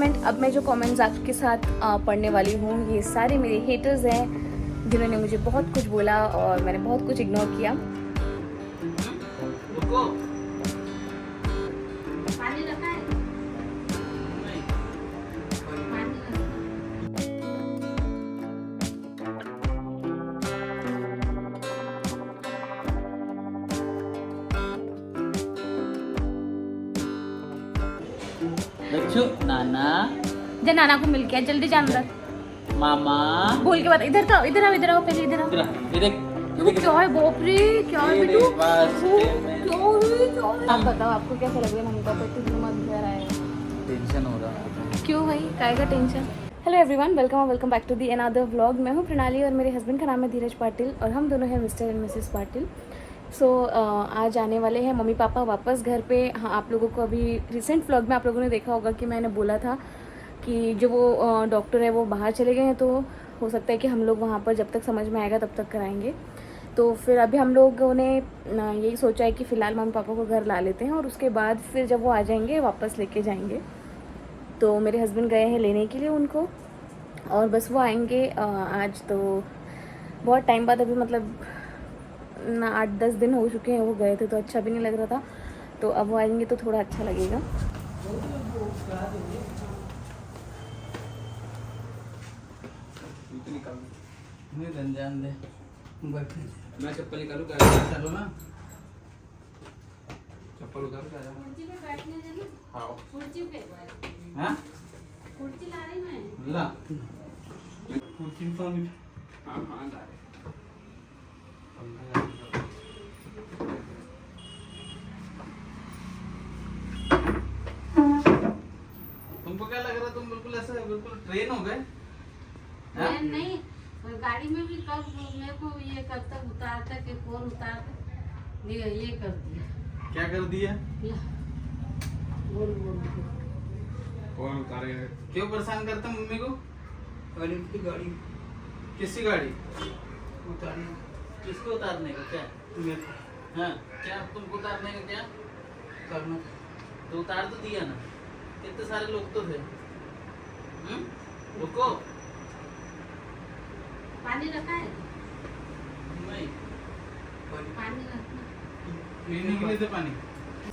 अब मैं जो कमेंट्स आपके साथ पढ़ने वाली हूँ, ये सारे मेरे हेटर्स हैं जिन्होंने मुझे बहुत कुछ बोला और मैंने बहुत कुछ इग्नोर किया। बच्चों, नाना जा नाना को मिल के जल्दी जा अंदर। मामा बोल के बता। इधर आओ पहले इधर आओ। ये देख वो क्या है बाप रे, क्या है बेटू? बस क्या है? आप बताओ, आपको कैसा लग रहा है? मम्मी पापा इतने दिनों बाद घर आए। टेंशन हो रहा है। क्यों भाई, काय का tension? Hello everyone, welcome back to the another vlog. मैं हूँ प्रणाली और मेरे हस्बैंड का नाम है धीरज पाटिल और हम दोनों हैं मिस्टर एंड मिसेस पाटिल। आज आने वाले हैं मम्मी पापा वापस घर पे। हाँ, आप लोगों को अभी रिसेंट व्लॉग में आप लोगों ने देखा होगा कि मैंने बोला था कि जो वो डॉक्टर है वो बाहर चले गए हैं, तो हो सकता है कि हम लोग वहाँ पर जब तक समझ में आएगा तब तक कराएंगे। तो फिर अभी हम लोगों ने यही सोचा है कि फ़िलहाल मम्मी पापा को घर ला लेते हैं और उसके बाद फिर जब वो आ जाएंगे वापस लेके जाएंगे। तो मेरे हस्बैंड गए हैं लेने के लिए उनको और बस वो आएंगे आज। तो बहुत टाइम बाद, अभी मतलब 8-10 दिन हो चुके हैं वो गए थे, तो अच्छा भी नहीं लग रहा था। तो अब वो आएंगे तो थोड़ा अच्छा लगेगा। रंजान दे मैं चप्पल निकालू गाड़ी चलो ना, चप्पल उतार के आ जा। कुर्सी पे बैठने देना। हाँ कुर्सी पे हाँ कुर्सी ला रही मैं। ला कुर्सी पर हाँ हाँ ला रहे। तुमको क्या लग रहा, तुम बिल्कुल ऐसे बिल्कुल ट्रेन हो गए? मैं नहीं, गाड़ी में भी कब मेरे को ये कब तक उतारता कि कौन उतारता, ये कर दिया। क्या कर दिया? ला, बोल कौन उतारेगा? क्यों परेशान करते मम्मी को? गाड़ी की गाड़ी किसकी गाड़ी? उतारने किसको उतारने का क्या? मेरे को हाँ क्या तुमको उतारने का क्या? करना तो उतार तो दिया ना, कितने सारे लोग तो थे। रुको, पानी रखा है? नहीं पानी रखना। पीने के लिए थे पानी।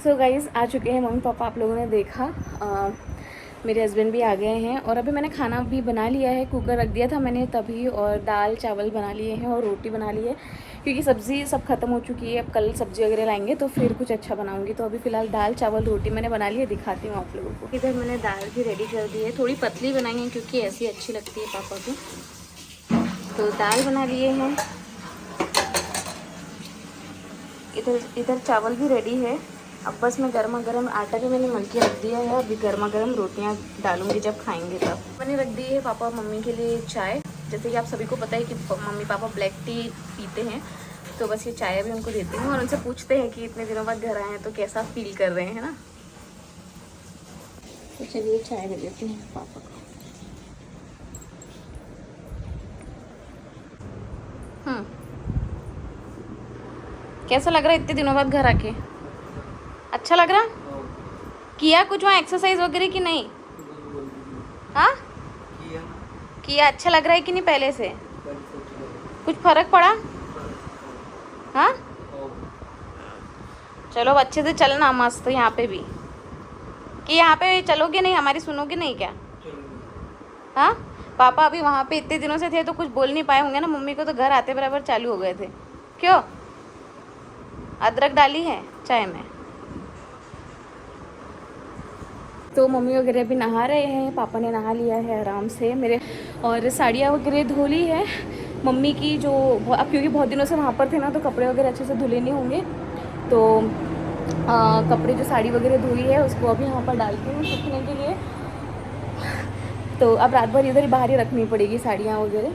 सो गाइज़, आ चुके हैं मम्मी पापा, आप लोगों ने देखा। मेरे हस्बैंड भी आ गए हैं और अभी मैंने खाना भी बना लिया है, कुकर रख दिया था मैंने तभी, और दाल चावल बना लिए हैं और रोटी बना ली है क्योंकि सब्ज़ी सब ख़त्म हो चुकी है। अब कल सब्ज़ी वगैरह लाएंगे तो फिर कुछ अच्छा बनाऊंगी। तो अभी फ़िलहाल दाल चावल रोटी मैंने बना ली है, दिखाती हूँ आप लोगों को। इधर मैंने दाल भी रेडी कर दी है, थोड़ी पतली बनाई है क्योंकि ऐसी अच्छी लगती है पापा को। तो दाल बना लिए हैं, इधर चावल भी रेडी है। अब बस मैं गर्मा गर्म आटा भी मैंने मल के रख दिया है, अभी गर्मा गर्म रोटियां डालूंगी जब खाएंगे तब। मैंने रख दी है पापा मम्मी के लिए चाय। जैसे कि आप सभी को पता है कि मम्मी पापा ब्लैक टी पीते हैं, तो बस ये चाय भी उनको देती हूँ और उनसे पूछते हैं कि इतने दिनों बाद घर आए हैं तो कैसा फील कर रहे हैं ना। तो चलिए चाय दे देती हूँ पापा को। कैसा लग रहा है इतने दिनों बाद घर आके? अच्छा लग रहा? किया कुछ वहाँ एक्सरसाइज वगैरह की नहीं? हाँ किया। अच्छा लग रहा है कि नहीं पहले से? कुछ फर्क पड़ा? हाँ चलो अब अच्छे से चलना मस्त यहाँ पे भी। कि यहाँ पे चलोगे नहीं, हमारी सुनोगे नहीं क्या? हाँ पापा अभी वहाँ पे इतने दिनों से थे तो कुछ बोल नहीं पाए होंगे ना, मम्मी को तो घर आते बराबर चालू हो गए थे। क्यों? अदरक डाली है चाय में। तो मम्मी वगैरह भी नहा रहे हैं, पापा ने नहा लिया है आराम से मेरे, और साड़ियाँ वगैरह धो ली है मम्मी की। जो अब क्योंकि बहुत दिनों से वहाँ पर थे ना, तो कपड़े वगैरह अच्छे से धुले नहीं होंगे, तो कपड़े जो साड़ी वगैरह धोई है उसको अभी यहाँ पर डालती हूँ सूखने के लिए। तो अब रात भर इधर ही बाहर ही रखनी पड़ेगी साड़ियाँ वगैरह।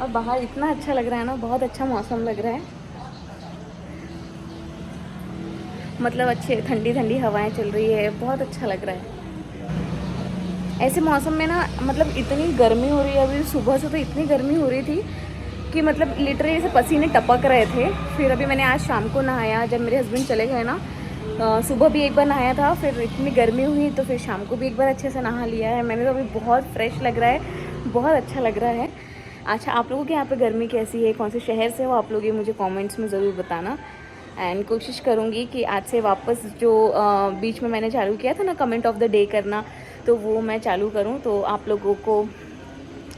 और बाहर इतना अच्छा लग रहा है ना, बहुत अच्छा मौसम लग रहा है, मतलब अच्छे ठंडी ठंडी हवाएं चल रही है, बहुत अच्छा लग रहा है। ऐसे मौसम में ना, मतलब इतनी गर्मी हो रही है, अभी सुबह से तो इतनी गर्मी हो रही थी कि मतलब लिटरली से पसीने टपक रहे थे। फिर अभी मैंने आज शाम को नहाया, जब मेरे हस्बैंड चले गए ना, सुबह भी एक बार नहाया था, फिर इतनी गर्मी हुई तो फिर शाम को भी एक बार अच्छे से नहा लिया है मैंने। तो अभी बहुत फ्रेश लग रहा है, बहुत अच्छा लग रहा है। अच्छा, आप लोगों के यहाँ पे गर्मी कैसी है, कौन से शहर से हो आप लोग, ये मुझे कमेंट्स में ज़रूर बताना। एंड कोशिश करूँगी कि आज से वापस जो बीच में मैंने चालू किया था ना कमेंट ऑफ द डे करना, तो वो मैं चालू करूँ तो आप लोगों को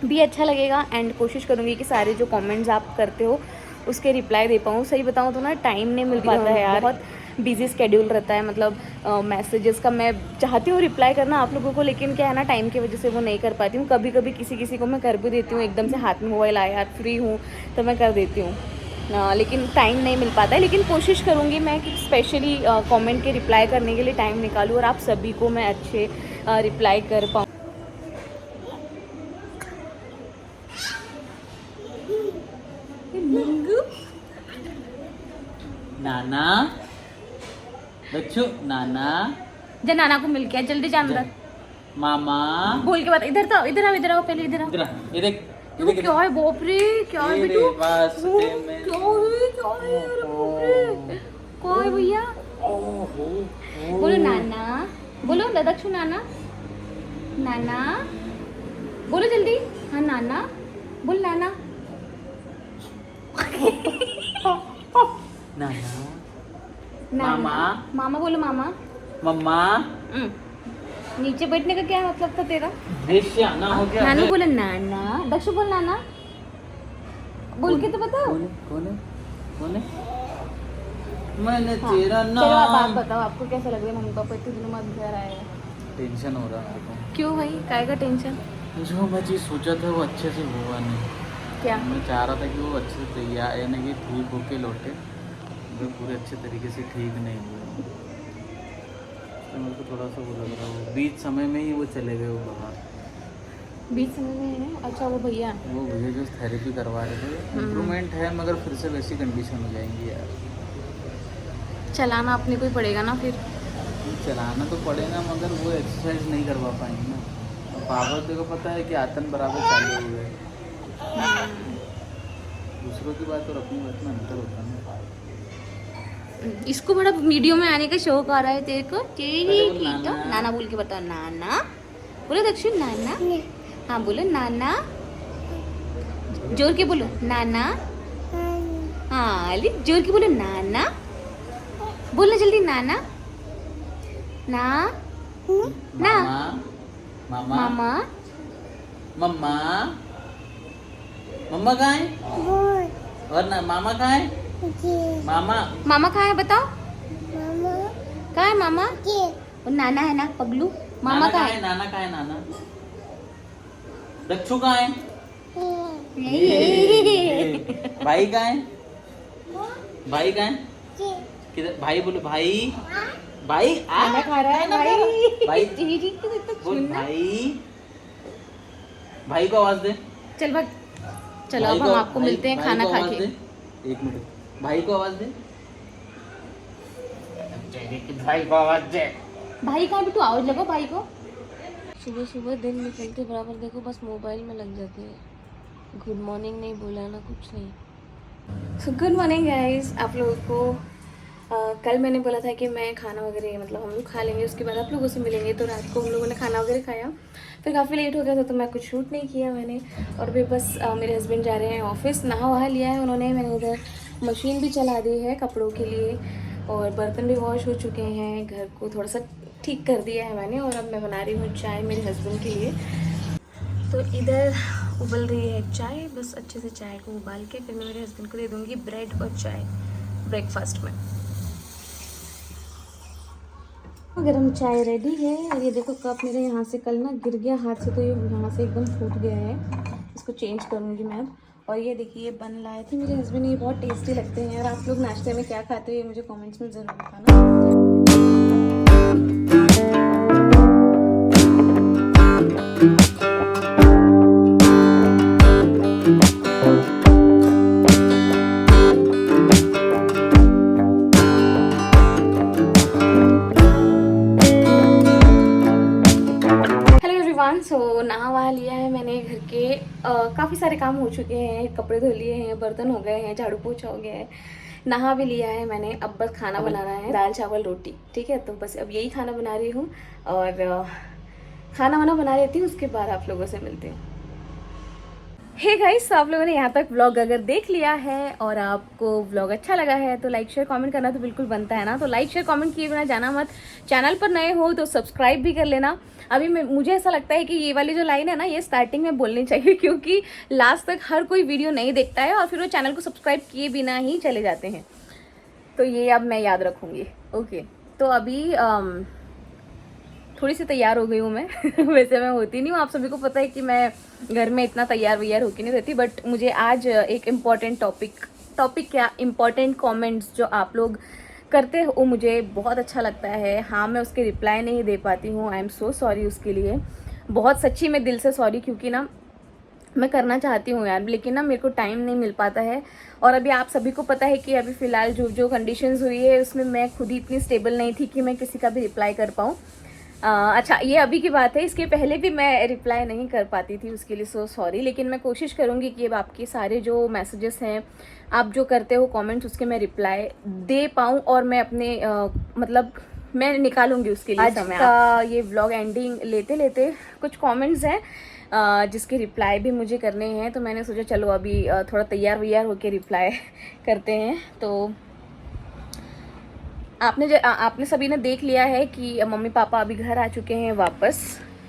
भी अच्छा लगेगा। एंड कोशिश करूँगी कि सारे जो कमेंट्स आप करते हो उसके रिप्लाई दे पाऊँ। सही बताऊँ तो ना टाइम नहीं मिल पाता है यार, बहुत बिजी स्केड्यूल रहता है। मतलब मैसेजेस का मैं चाहती हूँ रिप्लाई करना आप लोगों को, लेकिन क्या है ना टाइम की वजह से वो नहीं कर पाती हूँ। कभी कभी किसी को मैं कर भी देती हूँ, एकदम से हाथ में मोबाइल आया यार फ्री हूँ तो मैं कर देती हूँ, लेकिन टाइम नहीं मिल पाता है। लेकिन कोशिश करूँगी मैं कि स्पेशली कमेंट के रिप्लाई करने के लिए टाइम निकालूँ और आप सभी को मैं अच्छे रिप्लाई कर पाऊँ। नाना बच्चों, नाना जा नाना को मिल के आ, जल्दी जा अंदर। मामा बोल के बता, इधर तो इधर आओ पहले, इधर आओ। ये देख, वो क्या है बाप रे, क्या है ये बेटू, रे, बस वो में- क्या है अरे बाप रे, क्या है भैया। बोलो नाना, बोलो लदक्षु नाना, नाना बोलो जल्दी। हाँ नाना बोल, नाना नाना नाना मामा। मामा बोलो मामा। मम्मा नीचे बैठने का क्या मतलब था तेरा। देश से आना हो गया। नानू बोले नाना, दक्षु बोल नाना, बोल के तो बताओ। कौन है कौन है? मैंने तेरा चलो आप बात नाम। बताओ, आपको कैसा लग रहा है मम्मी पापा इतने दिनों बाद घर आए हैं। टेंशन हो रहा है मेरे को। क्यों भाई, काय का टेंशन। जो मैं चीज़ सोचा था वो अच्छे से हुआ नहीं। क्या। मैं चाह रहा था कि वो अच्छे से तैयार, यानी कि ठीक होके लौटे, वो पूरे अच्छे तरीके से ठीक नहीं हुए। तो मेरे को थोड़ा सा वो लग रहा है, वो बीच समय में ही वो चले गए वो बाहर। बीच समय में है, अच्छा वो भैया। वो भैया जो थेरेपी करवा रहे थे, इम्प्रूवमेंट है मगर फिर से वैसी कंडीशन हो जाएंगी यार। चलाना अपने को ही पड़ेगा ना फिर। चलाना तो पड़ेगा मगर वो एक्सरसाइज नहीं करवा पाएंगे ना। पावर देखो पता है कि आतन बराबर चालू हुए। दूसरों की बात और अपनी बात में अंतर होता है ना। इसको बड़ा वीडियो में आने का शौक आ रहा है तेरे को। तेरी अरे वो की तो नाना। नाना बोल के बताओ, नाना बोलो दक्षिण, नाना। हाँ बोलो नाना, जोर के बोलो नाना। हाँ अली जोर के बोलो नाना, बोलो जल्दी नाना। ना ना मामा मामा मम्मा मम्मा कहाँ है? और ना मामा कहाँ है? मामा मामा कहाँ है बताओ, कहाँ है मामा। वो नाना है ना पगलू, मामा नाना कहाँ है? है। नाना कहाँ है? नाना दक्षु कहाँ है? भाई कहाँ है? भाई कहाँ है? किधर? भाई बोलो, भाई भाई खाना खा रहा है भाई। भाई जी जी तो बोल, सुनना। भाई भाई को आवाज दे। चल भाग, चलो भाई अब हम को- आपको भाई- मिलते हैं भाई खाना को खा आवाज के। दे। एक मिनट, भाई को आवाज दे। भाई को आवाज दे। भाई कहाँ भी, तू आवाज लगाओ भाई को। सुबह सुबह दिन निकलते बराबर देखो बस मोबाइल में लग जाते हैं। गुड मॉर्निंग नहीं बोला ना कुछ नहीं। So good morning guys. आप लोगों को कल मैंने बोला था कि मैं खाना वगैरह मतलब हम लोग खा लेंगे, उसके बाद आप लोगों से मिलेंगे। तो रात को हम लोगों ने खाना वगैरह खाया, फिर काफ़ी लेट हो गया था तो मैं कुछ शूट नहीं किया मैंने। और फिर बस मेरे हस्बैंड जा रहे हैं ऑफिस, नहा वहा लिया है उन्होंने। मैंने इधर मशीन भी चला दी है कपड़ों के लिए और बर्तन भी वॉश हो चुके हैं, घर को थोड़ा सा ठीक कर दिया है मैंने। और अब मैं बना रही हूँ चाय मेरे हस्बैंड के लिए। तो इधर उबल रही है चाय, बस अच्छे से चाय को उबाल के फिर मैं मेरे हस्बैंड को दे दूँगी ब्रेड और चाय ब्रेकफास्ट में। गरम चाय रेडी है। और ये देखो कप मेरे यहाँ से कल ना गिर गया हाथ से, तो ये यहाँ से एकदम फूट गया है, इसको चेंज करूँगी मैं अब। और ये देखिए बन लाए थे मेरे हस्बैंड, ये बहुत टेस्टी लगते हैं। और आप लोग नाश्ते में क्या खाते हो ये मुझे कमेंट्स में ज़रूर बताना। सो नहा वहा लिया है मैंने, घर के काफ़ी सारे काम हो चुके हैं, कपड़े धो लिए हैं, बर्तन हो गए हैं, झाड़ू पोछा हो गया है। नहा भी लिया है मैंने, अब बस खाना बनाना है, दाल चावल रोटी, ठीक है। तो बस अब यही खाना बना रही हूँ और खाना वाना बना लेती हूँ, उसके बाद आप लोगों से मिलती हूँ। हे गाइस, आप लोगों ने यहाँ तक व्लॉग अगर देख लिया है और आपको व्लॉग अच्छा लगा है तो लाइक शेयर कमेंट करना तो बिल्कुल बनता है ना। तो लाइक शेयर कमेंट किए बिना जाना मत। चैनल पर नए हो तो सब्सक्राइब भी कर लेना। अभी मुझे ऐसा लगता है कि ये वाली जो लाइन है ना, ये स्टार्टिंग में बोलनी चाहिए, क्योंकि लास्ट तक हर कोई वीडियो नहीं देखता है और फिर वो चैनल को सब्सक्राइब किए बिना ही चले जाते हैं। तो ये अब मैं याद रखूँगी। ओके, तो अभी थोड़ी सी तैयार हो गई हूँ मैं वैसे मैं होती नहीं हूँ, आप सभी को पता है कि मैं घर में इतना तैयार वैयार होके नहीं रहती, बट मुझे आज एक इम्पॉर्टेंट टॉपिक क्या, इम्पॉर्टेंट कमेंट्स जो आप लोग करते हो वो मुझे बहुत अच्छा लगता है। हाँ, मैं उसके रिप्लाई नहीं दे पाती हूँ, आई एम सो सॉरी उसके लिए, बहुत सच्ची में दिल से सॉरी, क्योंकि ना मैं करना चाहती हूँ यार, लेकिन ना मेरे को टाइम नहीं मिल पाता है। और अभी आप सभी को पता है कि अभी फ़िलहाल जो कंडीशंस हुई है उसमें मैं खुद ही इतनी स्टेबल नहीं थी कि मैं किसी का भी रिप्लाई कर पाऊँ। अच्छा, ये अभी की बात है, इसके पहले भी मैं रिप्लाई नहीं कर पाती थी, उसके लिए सो सॉरी। लेकिन मैं कोशिश करूँगी कि अब आपके सारे जो मैसेजेस हैं, आप जो करते हो कमेंट्स, उसके मैं रिप्लाई दे पाऊँ और मैं अपने मतलब मैं निकालूंगी उसके लिए समय। का ये व्लॉग एंडिंग लेते लेते कुछ कमेंट्स हैं जिसके रिप्लाई भी मुझे करने हैं, तो मैंने सोचा चलो अभी थोड़ा तैयार वैयार होकर रिप्लाई करते हैं। तो आपने सभी ने देख लिया है कि मम्मी पापा अभी घर आ चुके हैं वापस,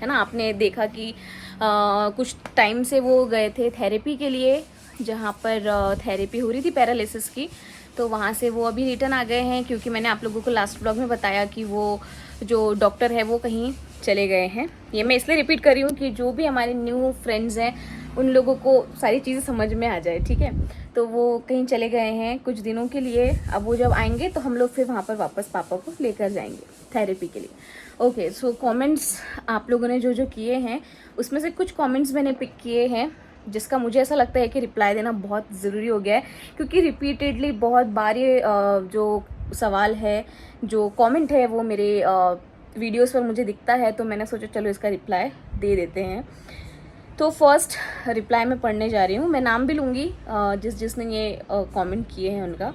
है ना। आपने देखा कि कुछ टाइम से वो गए थे थेरेपी के लिए, जहाँ पर थेरेपी हो रही थी पैरालिसिस की, तो वहाँ से वो अभी रिटर्न आ गए हैं, क्योंकि मैंने आप लोगों को लास्ट व्लॉग में बताया कि वो जो डॉक्टर है वो कहीं चले गए हैं। ये मैं इसलिए रिपीट कर रही हूँ कि जो भी हमारे न्यू फ्रेंड्स हैं उन लोगों को सारी चीज़ें समझ में आ जाए, ठीक है। तो वो कहीं चले गए हैं कुछ दिनों के लिए, अब वो जब आएंगे तो हम लोग फिर वहाँ पर वापस पापा को लेकर जाएंगे थेरेपी के लिए। ओके, सो कमेंट्स आप लोगों ने जो किए हैं उसमें से कुछ कमेंट्स मैंने पिक किए हैं जिसका मुझे ऐसा लगता है कि रिप्लाई देना बहुत ज़रूरी हो गया है, क्योंकि रिपीटेडली बहुत बार ये जो सवाल है, जो कमेंट है, वो मेरे वीडियोस पर मुझे दिखता है, तो मैंने सोचा चलो इसका रिप्लाई दे देते हैं। तो फर्स्ट रिप्लाई मैं पढ़ने जा रही हूँ, मैं नाम भी लूँगी जिसने ये कमेंट किए हैं उनका।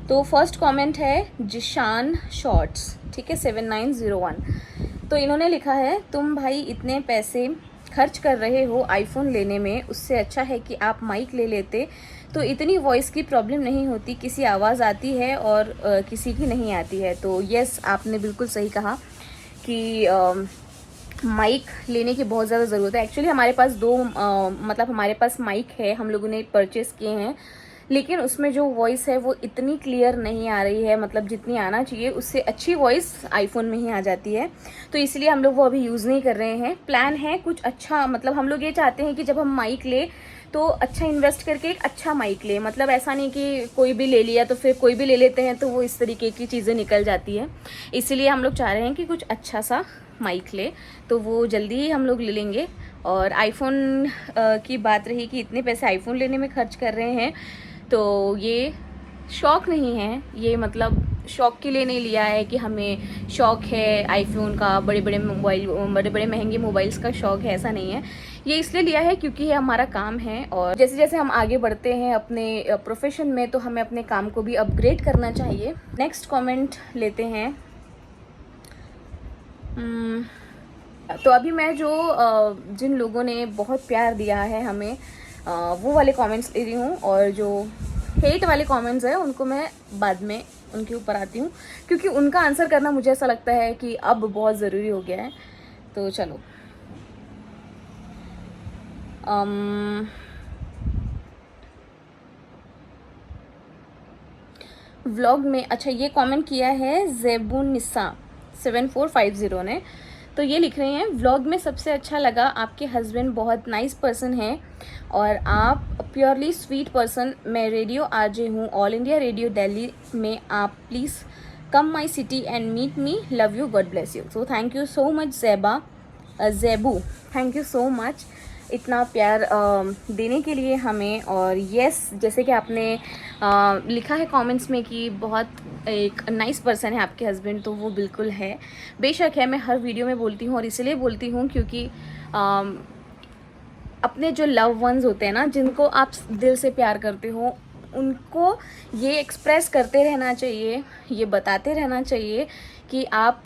तो फर्स्ट कमेंट है जिशान शॉर्ट्स, ठीक है, 7901। तो इन्होंने लिखा है, तुम भाई इतने पैसे खर्च कर रहे हो आईफोन लेने में, उससे अच्छा है कि आप माइक ले लेते तो इतनी वॉइस की प्रॉब्लम नहीं होती, किसी आवाज़ आती है और किसी की नहीं आती है। तो यस, आपने बिल्कुल सही कहा कि माइक लेने की बहुत ज़्यादा ज़रूरत है। एक्चुअली हमारे पास मतलब हमारे पास माइक है, हम लोगों ने परचेज़ किए हैं, लेकिन उसमें जो वॉइस है वो इतनी क्लियर नहीं आ रही है, मतलब जितनी आना चाहिए उससे अच्छी वॉइस आईफोन में ही आ जाती है। तो इसलिए हम लोग वो अभी यूज़ नहीं कर रहे हैं। प्लान है कुछ अच्छा, मतलब हम लोग ये चाहते हैं कि जब हम माइक ले तो अच्छा इन्वेस्ट करके एक अच्छा माइक ले, मतलब ऐसा नहीं कि कोई भी ले लिया तो फिर कोई भी ले लेते हैं, तो वो इस तरीके की चीज़ें निकल जाती है। इसलिए हम लोग चाह रहे हैं कि कुछ अच्छा सा माइक ले, तो वो जल्दी ही हम लोग ले लेंगे। और आईफोन की बात रही कि इतने पैसे आईफोन लेने में खर्च कर रहे हैं, तो ये शौक़ नहीं है, ये मतलब शौक़ के लिए नहीं लिया है कि हमें शौक़ है आईफोन का, बड़े बड़े महंगे मोबाइल्स का शौक़ है, ऐसा नहीं है। ये इसलिए लिया है क्योंकि ये हमारा काम है, और जैसे जैसे हम आगे बढ़ते हैं अपने प्रोफेशन में, तो हमें अपने काम को भी अपग्रेड करना चाहिए। नेक्स्ट कमेंट लेते हैं। तो अभी मैं जो जिन लोगों ने बहुत प्यार दिया है हमें, वो वाले कमेंट्स ले रही हूँ, और जो हेट वाले कमेंट्स हैं उनको मैं बाद में उनके ऊपर आती हूँ, क्योंकि उनका आंसर करना मुझे ऐसा लगता है कि अब बहुत ज़रूरी हो गया है। तो चलो, व्लॉग में, अच्छा ये कमेंट किया है ज़ेबुनिसा 7450 ने। तो ये लिख रहे हैं, व्लॉग में सबसे अच्छा लगा, आपके हस्बैंड बहुत नाइस पर्सन हैं और आप प्योरली स्वीट पर्सन। मैं रेडियो आरजे हूँ, ऑल इंडिया रेडियो दिल्ली में, आप please come my city and meet me, love you, God bless you. So thank you so much ज़ेबू, थैंक यू सो मच इतना प्यार देने के लिए हमें। और यस, जैसे कि आपने लिखा है कमेंट्स में कि बहुत एक नाइस पर्सन है आपके हस्बैंड, तो वो बिल्कुल है, बेशक है। मैं हर वीडियो में बोलती हूँ, और इसलिए बोलती हूँ क्योंकि अपने जो लव वंस होते हैं ना, जिनको आप दिल से प्यार करते हो, उनको ये एक्सप्रेस करते रहना चाहिए, ये बताते रहना चाहिए कि आप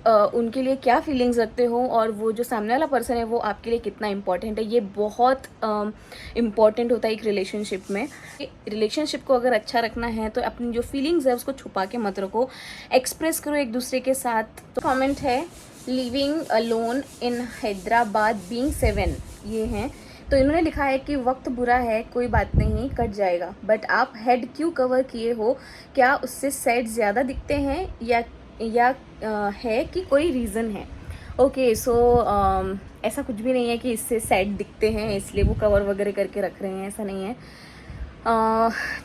उनके लिए क्या फीलिंग्स रखते हो और वो जो सामने वाला पर्सन है वो आपके लिए कितना इम्पॉर्टेंट है। ये बहुत इम्पॉर्टेंट होता है एक रिलेशनशिप में। रिलेशनशिप को अगर अच्छा रखना है तो अपनी जो फीलिंग्स है उसको छुपा के मत रखो, एक्सप्रेस करो एक दूसरे के साथ। तो कमेंट है living alone in Hyderabad being 7, ये हैं। तो इन्होंने लिखा है कि वक्त बुरा है, कोई बात नहीं, कट जाएगा, बट आप हेड क्यों कवर किए हो? क्या उससे सैड ज़्यादा दिखते हैं या है कि कोई रीज़न है? ओके, सो ऐसा कुछ भी नहीं है कि इससे सैड दिखते हैं इसलिए वो कवर वगैरह करके रख रहे हैं, ऐसा नहीं है।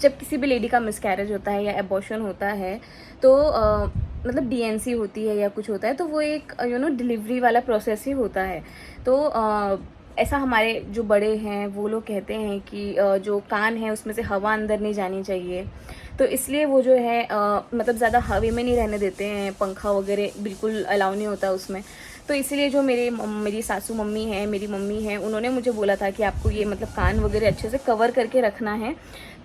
जब किसी भी लेडी का मिसकैरेज होता है या एबॉर्शन होता है तो मतलब डीएनसी होती है या कुछ होता है तो वो एक डिलीवरी वाला प्रोसेस ही होता है। तो ऐसा हमारे जो बड़े हैं वो लोग कहते हैं कि जो कान है उसमें से हवा अंदर नहीं जानी चाहिए, तो इसलिए वो जो है मतलब ज़्यादा हवा में नहीं रहने देते हैं, पंखा वगैरह बिल्कुल अलाउ नहीं होता उसमें। तो इसीलिए जो मेरी सासू मम्मी है, मेरी मम्मी है, उन्होंने मुझे बोला था कि आपको ये मतलब कान वगैरह अच्छे से कवर करके रखना है,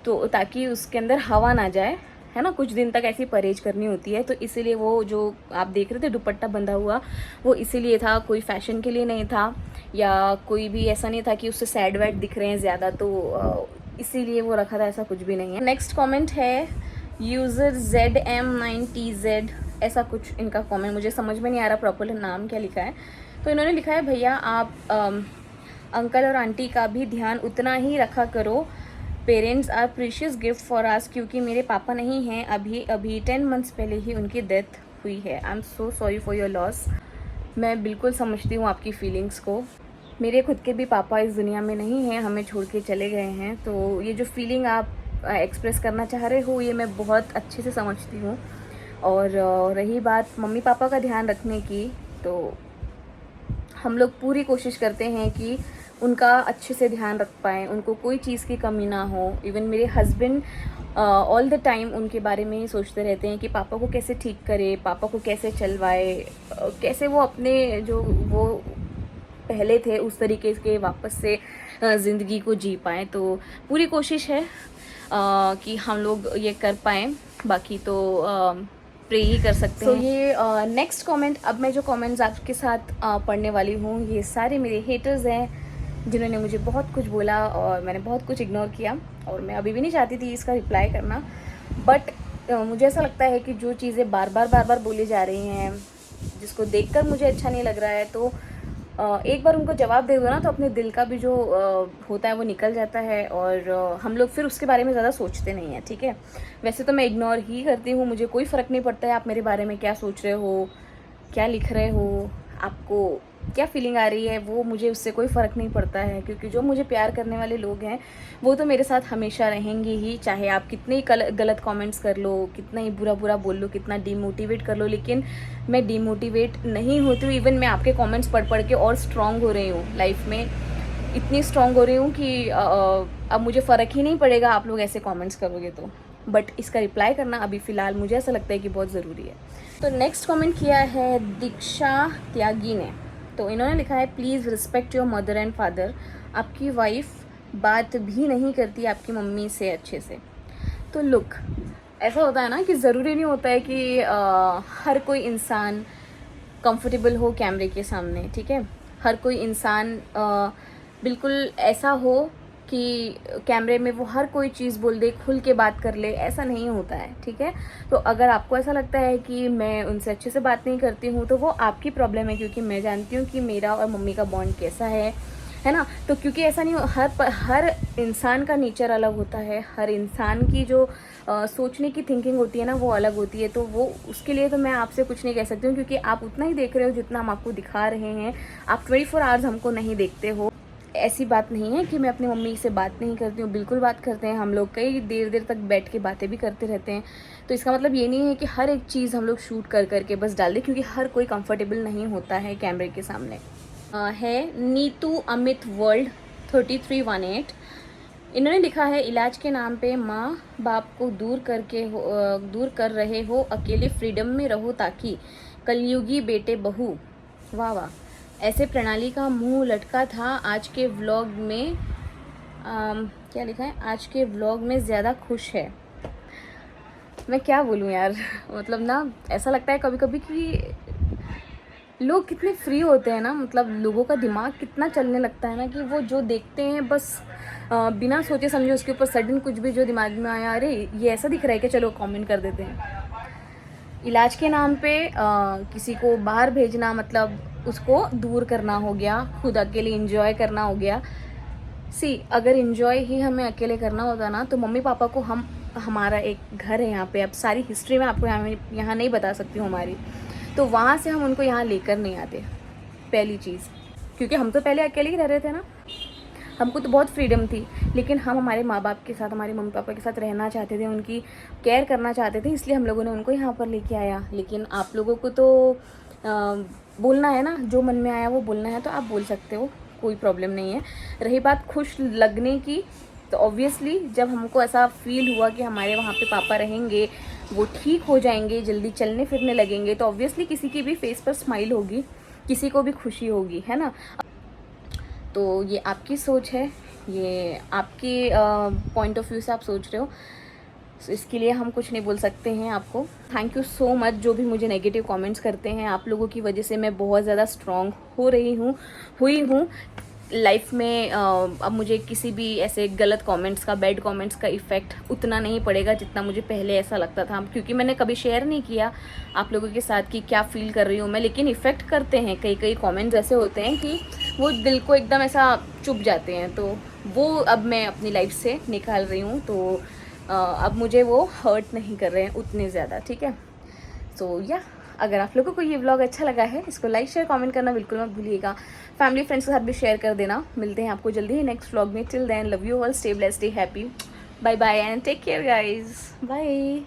तो ताकि उसके अंदर हवा ना जाए, है ना। कुछ दिन तक ऐसी परहेज करनी होती है। तो इसीलिए वो जो आप देख रहे थे दुपट्टा बंधा हुआ, वो इसीलिए था, कोई फैशन के लिए नहीं था या कोई भी ऐसा नहीं था कि उससे सैड वैड दिख रहे हैं ज़्यादा, तो इसीलिए वो रखा था, ऐसा कुछ भी नहीं है। नेक्स्ट कमेंट है यूज़र ZM9TZ, ऐसा कुछ इनका कमेंट, मुझे समझ में नहीं आ रहा प्रॉपर नाम क्या लिखा है। तो इन्होंने लिखा है भैया आप अंकल और आंटी का भी ध्यान उतना ही रखा करो, parents are precious gift for us, क्योंकि मेरे पापा नहीं हैं, अभी 10 मंथ्स पहले ही उनकी डेथ हुई है। I am so sorry for your loss. मैं बिल्कुल समझती हूँ आपकी फीलिंग्स को। मेरे खुद के भी पापा इस दुनिया में नहीं हैं, हमें छोड़ के चले गए हैं। तो ये जो फीलिंग आप एक्सप्रेस करना चाह रहे हो ये मैं बहुत अच्छे से समझती हूँ। और रही बात मम्मी पापा का ध्यान रखने की, तो हम लोग पूरी कोशिश करते हैं कि उनका अच्छे से ध्यान रख पाएँ, उनको कोई चीज़ की कमी ना हो। इवन मेरे हस्बैंड ऑल द टाइम उनके बारे में ही सोचते रहते हैं कि पापा को कैसे ठीक करे, पापा को कैसे चलवाए, कैसे वो अपने जो वो पहले थे उस तरीके के वापस से ज़िंदगी को जी पाएँ। तो पूरी कोशिश है कि हम लोग ये कर पाएँ, बाकी तो प्रे ही कर सकते हैं। तो ये नेक्स्ट कमेंट, अब मैं जो कमेंट्स आपके साथ पढ़ने वाली हूँ ये सारे मेरे हेटर्स हैं जिन्होंने मुझे बहुत कुछ बोला और मैंने बहुत कुछ इग्नोर किया, और मैं अभी भी नहीं चाहती थी इसका रिप्लाई करना। बट मुझे ऐसा लगता है कि जो चीज़ें बार बार बोली जा रही हैं, जिसको देखकर मुझे अच्छा नहीं लग रहा है, तो एक बार उनको जवाब दे दो ना, तो अपने दिल का भी जो होता है वो निकल जाता है और हम लोग फिर उसके बारे में ज़्यादा सोचते नहीं हैं, ठीक है। वैसे तो मैं इग्नोर ही करती हूँ, मुझे कोई फ़र्क नहीं पड़ता है आप मेरे बारे में क्या सोच रहे हो, क्या लिख रहे हो, आपको क्या फीलिंग आ रही है, वो मुझे उससे कोई फ़र्क नहीं पड़ता है। क्योंकि जो मुझे प्यार करने वाले लोग हैं वो तो मेरे साथ हमेशा रहेंगे ही, चाहे आप कितने ही गलत कमेंट्स कर लो, कितना ही बुरा बोल लो, कितना डीमोटिवेट कर लो, लेकिन मैं डीमोटिवेट नहीं होती हूँ। इवन मैं आपके कमेंट्स पढ़ के और स्ट्रॉन्ग हो रही हूँ, लाइफ में इतनी स्ट्रॉन्ग हो रही हूँ कि अब मुझे फ़र्क ही नहीं पड़ेगा आप लोग ऐसे कमेंट्स करोगे तो। बट इसका रिप्लाई करना अभी फ़िलहाल मुझे ऐसा लगता है कि बहुत ज़रूरी है। तो नेक्स्ट कमेंट किया है दीक्षा त्यागी ने। तो इन्होंने लिखा है please respect your mother and father, आपकी वाइफ बात भी नहीं करती आपकी मम्मी से अच्छे से। तो लुक, ऐसा होता है ना कि ज़रूरी नहीं होता है कि हर कोई इंसान कंफर्टेबल हो कैमरे के सामने, ठीक है। हर कोई इंसान बिल्कुल ऐसा हो कि कैमरे में वो हर कोई चीज़ बोल दे, खुल के बात कर ले, ऐसा नहीं होता है, ठीक है। तो अगर आपको ऐसा लगता है कि मैं उनसे अच्छे से बात नहीं करती हूँ तो वो आपकी प्रॉब्लम है, क्योंकि मैं जानती हूँ कि मेरा और मम्मी का बॉन्ड कैसा है ना। तो क्योंकि ऐसा नहीं, हर इंसान का नेचर अलग होता है, हर इंसान की जो सोचने की थिंकिंग होती है ना वो अलग होती है। तो वो उसके लिए तो मैं आपसे कुछ नहीं कह सकती हूँ, क्योंकि आप उतना ही देख रहे हो जितना हम आपको दिखा रहे हैं। आप 24 आवर्स हमको नहीं देखते हो। ऐसी बात नहीं है कि मैं अपनी मम्मी से बात नहीं करती हूँ, बिल्कुल बात करते हैं हम लोग, कई देर तक बैठ के बातें भी करते रहते हैं। तो इसका मतलब ये नहीं है कि हर एक चीज़ हम लोग शूट कर बस डाल दें, क्योंकि हर कोई कंफर्टेबल नहीं होता है कैमरे के सामने। है नीतू अमित वर्ल्ड 3318, इन्होंने लिखा है इलाज के नाम पे माँ बाप को दूर कर रहे हो, अकेले फ्रीडम में रहो ताकि कलयुगी बेटे बहू। वाह वाह, ऐसे प्रणाली का मुंह लटका था आज के व्लॉग में। क्या लिखा है, आज के व्लॉग में ज़्यादा खुश है। मैं क्या बोलूँ यार, मतलब ना ऐसा लगता है कभी कभी कि लोग कितने फ्री होते हैं ना, मतलब लोगों का दिमाग कितना चलने लगता है ना कि वो जो देखते हैं बस बिना सोचे समझे उसके ऊपर सडन कुछ भी जो दिमाग में आया, अरे ये ऐसा दिख रहा है कि चलो कमेंट कर देते हैं। इलाज के नाम पे किसी को बाहर भेजना मतलब उसको दूर करना हो गया, खुद अकेले इंजॉय करना हो गया। अगर इंजॉय ही हमें अकेले करना होता ना तो मम्मी पापा को हमारा एक घर है यहाँ पे, अब सारी हिस्ट्री मैं आपको यहाँ नहीं बता सकती हूँ हमारी, तो वहाँ से हम उनको यहाँ लेकर नहीं आते पहली चीज़, क्योंकि हम तो पहले अकेले ही रह रहे थे ना, हमको तो बहुत फ्रीडम थी, लेकिन हम हमारे माँ बाप के साथ, हमारे मम्मी पापा के साथ रहना चाहते थे, उनकी केयर करना चाहते थे, इसलिए हम लोगों ने उनको यहाँ पर लेके आया। लेकिन आप लोगों को तो बोलना है ना, जो मन में आया वो बोलना है तो आप बोल सकते हो, कोई प्रॉब्लम नहीं है। रही बात खुश लगने की, तो ऑब्वियसली जब हमको ऐसा फील हुआ कि हमारे वहाँ पे पापा रहेंगे, वो ठीक हो जाएंगे, जल्दी चलने फिरने लगेंगे, तो ऑब्वियसली किसी की भी फेस पर स्माइल होगी, किसी को भी खुशी होगी, है ना। तो ये आपकी सोच है, ये आपके पॉइंट ऑफ व्यू से आप सोच रहे हो, so, इसके लिए हम कुछ नहीं बोल सकते हैं आपको। थैंक यू सो मच जो भी मुझे नेगेटिव कमेंट्स करते हैं, आप लोगों की वजह से मैं बहुत ज़्यादा स्ट्रॉन्ग हुई हूँ लाइफ में। अब मुझे किसी भी ऐसे गलत कमेंट्स का, बैड कमेंट्स का इफ़ेक्ट उतना नहीं पड़ेगा जितना मुझे पहले ऐसा लगता था, क्योंकि मैंने कभी शेयर नहीं किया आप लोगों के साथ कि क्या फ़ील कर रही हूँ मैं। लेकिन इफ़ेक्ट करते हैं, कई कमेंट्स ऐसे होते हैं कि वो दिल को एकदम ऐसा चुभ जाते हैं, तो वो अब मैं अपनी लाइफ से निकाल रही हूँ, तो अब मुझे वो हर्ट नहीं कर रहे हैं उतने ज़्यादा, ठीक है। सो या अगर आप लोगों को ये व्लॉग अच्छा लगा है, इसको लाइक शेयर कमेंट करना बिल्कुल मत भूलिएगा, फैमिली फ्रेंड्स के साथ भी शेयर कर देना। मिलते हैं आपको जल्दी ही नेक्स्ट व्लॉग में। Till then love you all, stay blessed, stay happy, bye bye and take care guys, bye.